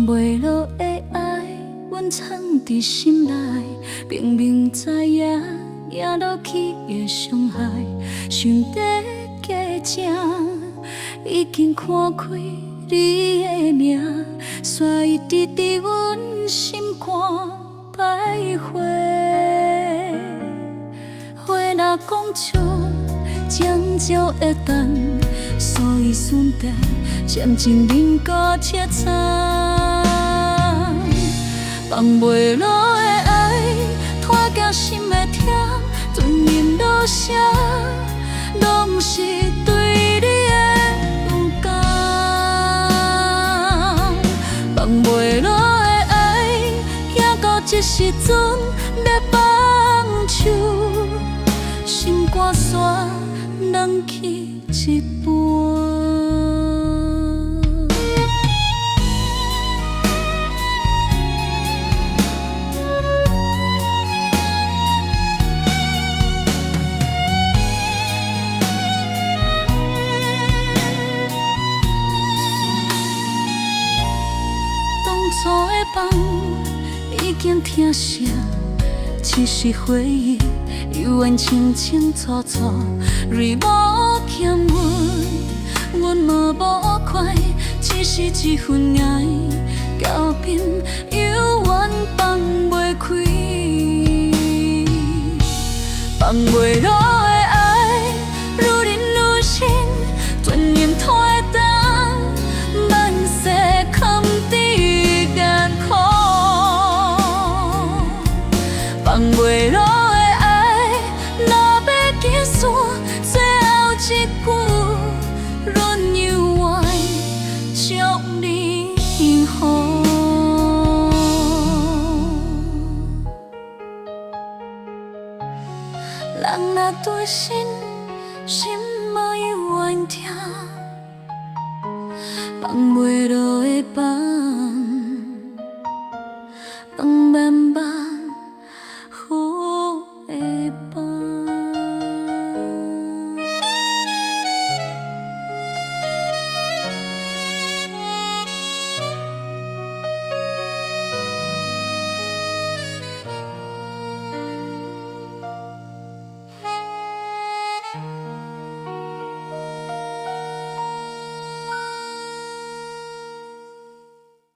放袂落的爱，阮藏伫心内，明明知影也落去的伤害，想得加正，已经看开你的名，煞一直伫阮心肝徘徊。话若讲出，将就会等，所以顺带渐渐冷过彻早。放袂落的爱，拖行心的痛，尊严落下，拢是对你的有感。放袂落的爱，行到这时阵要放手，心肝煞冷去一半。初的梦已经听声，只是回忆犹原清清楚楚，蕊无欠阮，阮嘛无快，只是一份爱，交边犹原放袂开，放袂落的爱，愈忍愈深，尊严拖会重，万世藏伫。放袂落的爱，若要结束，最后一句，阮犹原祝你幸福。人若对心，心嘛犹原痛，放袂落的梦。